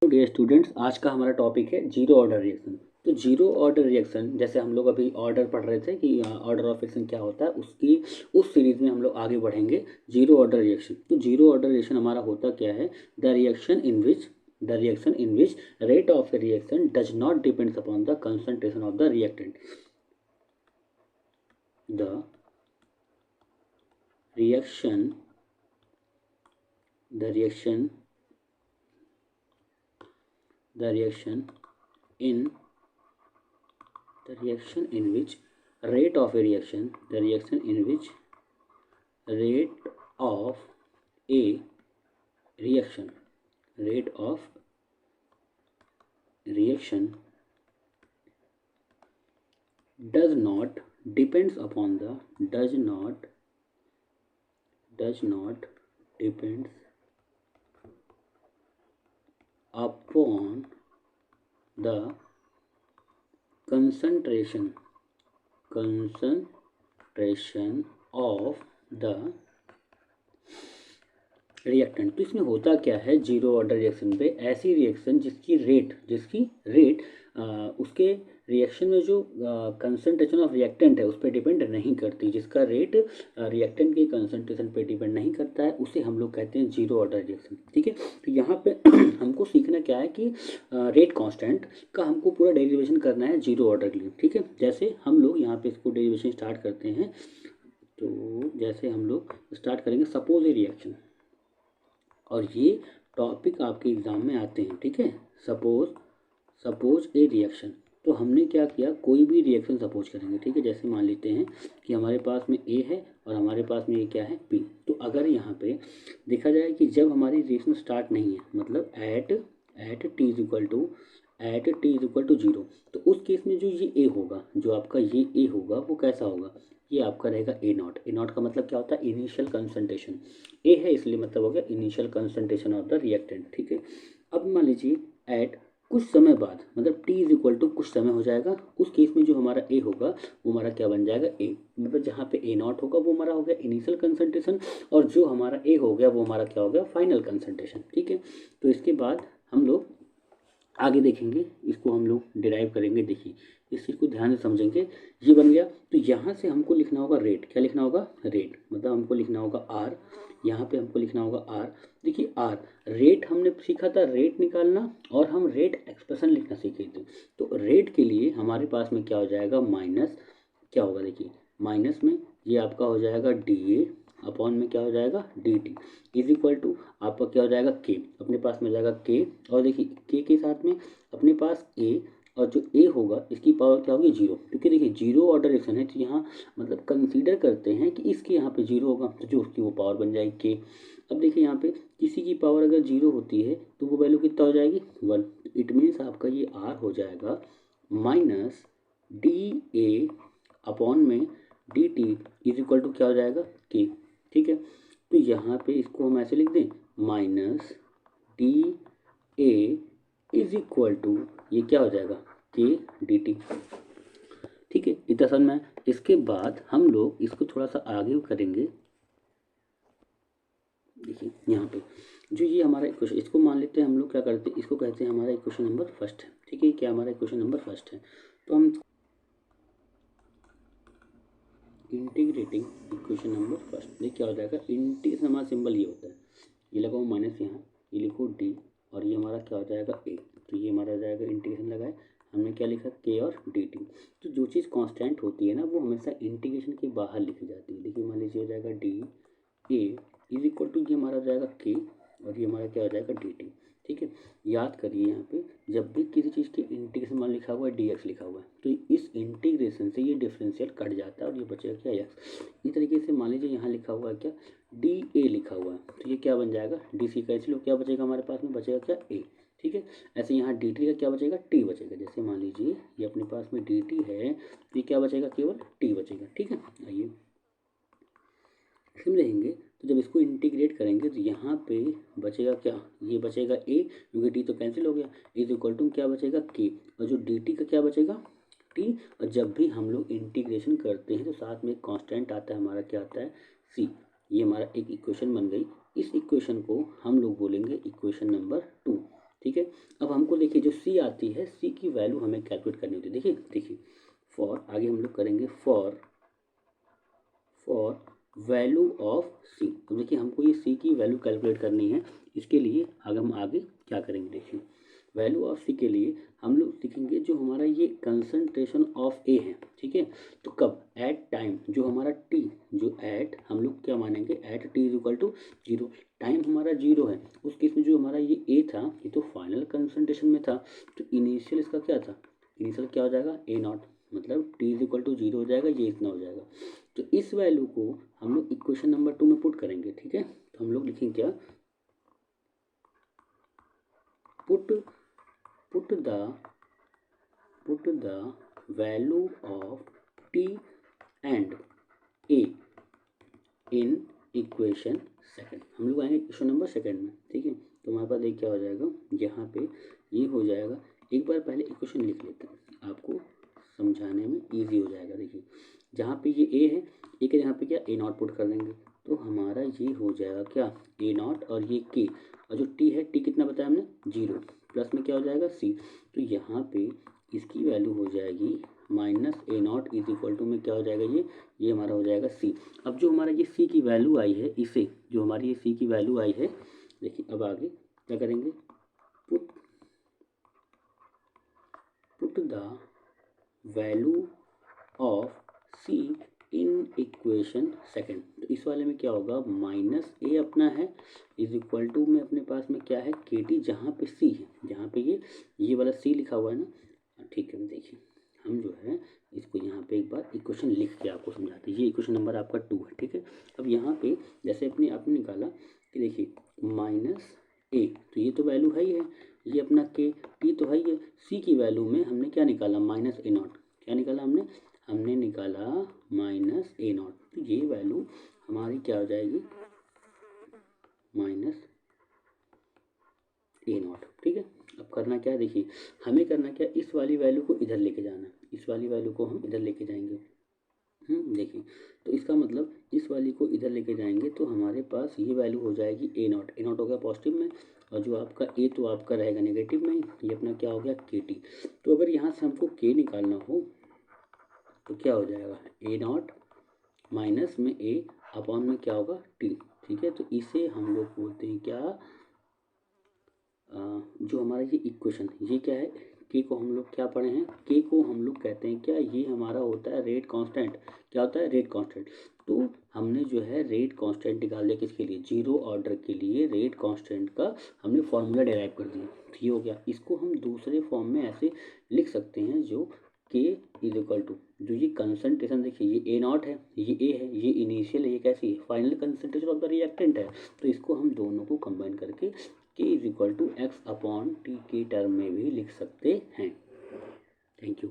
Dear students, आज का हमारा टॉपिक है जीरो ऑर्डर रिएक्शन। तो जीरो ऑर्डर रिएक्शन जैसे हम लोग अभी ऑर्डर पढ़ रहे थे कि ऑर्डर ऑफ रिएक्शन क्या होता है, उसकी उस सीरीज में हम लोग आगे बढ़ेंगे। जीरो ऑर्डर रिएक्शन, तो जीरो ऑर्डर रिएक्शन हमारा होता क्या है? The reaction in which rate of A reaction does not depends upon the concentration of the reactant. The reaction the reaction in which rate of a reaction rate of a reaction does not depends upon the depends upon the concentration of the reactant. तो इसमें होता क्या है, zero order reaction पे ऐसी reaction जिसकी rate उसके reaction में जो कंसंट्रेशन ऑफ रिएक्टेंट है उस पर डिपेंड नहीं करती, जिसका रेट रिएक्टेंट के कंसंट्रेशन पे डिपेंड नहीं करता है, उसे हम लोग कहते हैं जीरो ऑर्डर रिएक्शन। ठीक है, तो यहाँ पे हमको सीखना क्या है कि रेट कांस्टेंट का हमको पूरा डेरिवेशन करना है जीरो ऑर्डर के लिए। ठीक है, जैसे हम लोग यहाँ पे इसको डेरिवेशन स्टार्ट करते हैं, तो जैसे हम लोग स्टार्ट करेंगे, सपोज ए रिएक्शन, और ये टॉपिक आपके एग्ज़ाम में आते हैं। ठीक है, सपोज ए रिएक्शन। तो हमने क्या किया, कोई भी रिएक्शन सपोज करेंगे। ठीक है, जैसे मान लेते हैं कि हमारे पास में ए है और हमारे पास में ये क्या है, बी। तो अगर यहाँ पे देखा जाए कि जब हमारी रिएक्शन स्टार्ट नहीं है, मतलब at t is equal to zero, तो उस केस में जो ये ए होगा, जो आपका ये ए होगा, वो कैसा होगा, ये आपका रहेगा ए नॉट का मतलब क्या होता है, इनिशियल कंसंट्रेशन। ए है इसलिए मतलब हो गया initial concentration of the reactant. ठीक है, अब मान लीजिए एट कुछ समय बाद, मतलब टी इज इक्वल टू कुछ समय हो जाएगा, उस केस में जो हमारा ए होगा वो हमारा क्या बन जाएगा, ए। मतलब जहाँ पे ए नॉट होगा वो हमारा हो गया इनिशियल कंसंट्रेशन, और जो हमारा ए हो गया वो हमारा क्या हो गया, फाइनल कंसंट्रेशन। ठीक है, तो इसके बाद हम लोग आगे देखेंगे, इसको हम लोग डिराइव करेंगे। देखिए इस चीज़ को ध्यान से समझेंगे। ये बन गया, तो यहाँ से हमको लिखना होगा रेट। क्या लिखना होगा, रेट, मतलब हमको लिखना होगा आर। यहाँ पे हमको लिखना होगा आर। देखिए आर रेट हमने सीखा था, रेट निकालना, और हम रेट एक्सप्रेशन लिखना सीखे थे। तो रेट के लिए हमारे पास में क्या हो जाएगा, माइनस क्या होगा, देखिए माइनस में ये आपका हो जाएगा डी ए, अपॉन में क्या हो जाएगा, d t, is equal to आपका क्या हो जाएगा, के। अपने पास में जाएगा के, और देखिए के साथ में अपने पास ए, और जो ए होगा इसकी पावर क्या होगी, जीरो। क्योंकि देखिए जीरो ऑर्डर रिएक्शन है, तो यहाँ मतलब कंसीडर करते हैं कि इसके यहाँ पे जीरो होगा, तो जो उसकी वो पावर बन जाएगी के। अब देखिए यहाँ पे किसी की पावर अगर जीरो होती है तो वो वैल्यू कितना हो जाएगी, वन। इट मीन्स आपका ये आर हो जाएगा माइनस डी ए अपॉन में d t is equal to क्या हो जाएगा, के। ठीक है, तो यहाँ पे इसको हम ऐसे लिख दें, minus d A is equal to ये क्या हो जाएगा, के डी टी। ठीक है, इतना समझ में। इसके बाद हम लोग इसको थोड़ा सा आगे करेंगे। देखिए यहाँ पे जो ये हमारा इक्वेशन, इसको मान लेते हैं हम लोग क्या करते हैं, इसको कहते हैं हमारा इक्वेशन नंबर फर्स्ट है। ठीक है, क्या हमारा इक्वेशन नंबर फर्स्ट है, तो हम इंटीग्रेटिंग इक्वेशन नंबर फर्स्ट, देखिए क्या हो जाएगा, इंटीग्रेशन हमारा सिंबल ये होता है, ये लगाओ माइनस यहाँ, ये लिखो डी, और ये हमारा क्या हो जाएगा, ए। तो ये हमारा हो जाएगा, इंटीग्रेशन लगाए हमने, क्या लिखा, के और डी टी। तो जो चीज़ कांस्टेंट होती है ना, वो हमेशा इंटीग्रेशन के बाहर लिखी जाती है। देखिए मान लीजिए हो जाएगा d A is equal to, ये हमारा हो जाएगा के, और ये हमारा क्या हो जाएगा, डी टी। ठीक है, याद करिए यहाँ पे जब भी किसी चीज़ के इंटीग्रेशन मान लिखा हुआ है, डी एक्स लिखा हुआ है, तो इस इंटीग्रेशन से ये डिफरेंशियल कट जाता है और ये बचेगा क्या, एक्स। इस तरीके से मान लीजिए यहाँ लिखा हुआ है क्या, डी ए लिखा हुआ है, तो ये क्या बन जाएगा, डी सी का, इसलिए क्या बचेगा हमारे पास में, बचेगा क्या, ए। ठीक है, ऐसे यहाँ डी टी का क्या बचेगा, टी बचेगा। जैसे मान लीजिए ये अपने पास में डी टी है, तो ये क्या बचेगा, केवल टी बचेगा। ठीक है, आइए समझेंगे। तो जब इसको इंटीग्रेट करेंगे तो यहाँ पे बचेगा क्या, ये बचेगा ए, क्योंकि डी तो कैंसिल हो गया, इज इक्वल टू क्या बचेगा, के, और जो डी टी का क्या बचेगा, टी। और जब भी हम लोग इंटीग्रेशन करते हैं तो साथ में एक कांस्टेंट आता है हमारा, क्या आता है, सी। ये हमारा एक इक्वेशन बन गई। इस इक्वेशन को हम लोग बोलेंगे इक्वेशन नंबर टू। ठीक है। अब हमको देखिए जो सी आती है, सी की वैल्यू हमें कैलकुलेट करनी होती है। देखिए फॉर, आगे हम लोग करेंगे फॉर वैल्यू ऑफ सी। तो देखिए हमको ये सी की वैल्यू कैलकुलेट करनी है। इसके लिए अगर हम आगे क्या करेंगे, देखिए वैल्यू ऑफ सी के लिए हम लोग लिखेंगे जो हमारा ये कंसंट्रेशन ऑफ ए है, ठीक है। तो कब, एट टाइम, जो हमारा टी, जो एट हम लोग क्या मानेंगे, at t is equal to zero. Time हमारा जीरो है, उस केस में जो हमारा ये ए था ये तो फाइनल कंसंट्रेशन में था, तो इनिशियल इसका क्या था, इनिशियल क्या हो जाएगा, ए नॉट, मतलब t is equal to zero हो जाएगा, ये इतना हो जाएगा। तो इस वैल्यू को हम लोग इक्वेशन नंबर 2 में पुट करेंगे, ठीक है। तो हम लोग लिखेंगे क्या, put the value of T and A in equation second. हम लोग आएंगे इक्वेशन नंबर सेकंड में, ठीक है। तो हमारे पास एक क्या हो जाएगा, यहाँ पे ये हो जाएगा। एक बार पहले इक्वेशन लिख लेते हैं, आपको समझाने में इजी हो जाएगा। देखिए जहाँ पे ये ए है, ए के यहाँ पे क्या ए नॉट पुट कर देंगे, तो हमारा ये हो जाएगा क्या, ए नॉट और ये के, और जो टी है, टी कितना बताया हमने, जीरो, प्लस में क्या हो जाएगा सी। तो यहाँ पे इसकी वैल्यू हो जाएगी minus A not is equal to में क्या हो जाएगा, ये हमारा हो जाएगा सी। अब जो हमारा ये सी की वैल्यू आई है, इसे जो हमारी ये सी की वैल्यू आई है, देखिए अब आगे क्या करेंगे, put the value of C in equation second. तो इस वाले में क्या होगा, माइनस ए अपना है इज इक्वल टू में अपने पास में क्या है, के टी, जहाँ पे सी है, जहाँ पे ये वाला सी लिखा हुआ है ना, ठीक है। देखिए हम जो है इसको यहाँ पे एक बार इक्वेशन लिख के आपको समझाते हैं। ये इक्वेशन नंबर आपका 2 है, ठीक है। अब यहाँ पे जैसे आपने निकाला कि देखिए माइनस ए, तो ये तो वैल्यू है ही है, ये अपना के टी तो है ही है, सी की वैल्यू में हमने क्या निकाला, माइनस ए नॉट। क्या निकाला हमने निकाला माइनस ए नॉट। तो ये वैल्यू हमारी क्या हो जाएगी, माइनस ए नॉट, ठीक है। अब करना क्या है, देखिए हमें करना क्या, इस वाली वैल्यू को इधर लेके जाना है, इस वाली वैल्यू को हम इधर लेके जाएंगे। देखिए तो इसका मतलब इस वाली को इधर लेके जाएंगे तो हमारे पास ये वैल्यू हो जाएगी ए नॉट। ए नॉट हो गया पॉजिटिव में, और जो आपका ए तो आपका रहेगा नेगेटिव में, ये अपना क्या हो गया, के टी। तो अगर यहाँ से हमको के निकालना हो तो क्या हो जाएगा, ए नॉट माइनस में ए अपॉन में क्या होगा, टी, ठीक है। तो इसे हम लोग बोलते हैं क्या, जो हमारा ये इक्वेशन, ये क्या है, के को हम लोग क्या पढ़े हैं, के को हम लोग कहते हैं क्या, ये हमारा होता है रेट कांस्टेंट। क्या होता है, रेट कांस्टेंट। तो हमने जो है रेट कांस्टेंट निकाल लिया, किसके लिए, जीरो ऑर्डर के लिए रेट कांस्टेंट का हमने फॉर्मूला डिराइव कर दिया। तो ये हो गया। इसको हम दूसरे फॉर्म में ऐसे लिख सकते हैं, जो के इज इक्वल टू, जो ये कंसंट्रेशन, देखिए ये ए नॉट है, ये ए है, ये इनिशियल है, ये कैसी है, final concentration of the reactant है। तो इसको हम दोनों को कंबाइन करके k is equal to x upon t के टर्म में भी लिख सकते हैं। Thank you.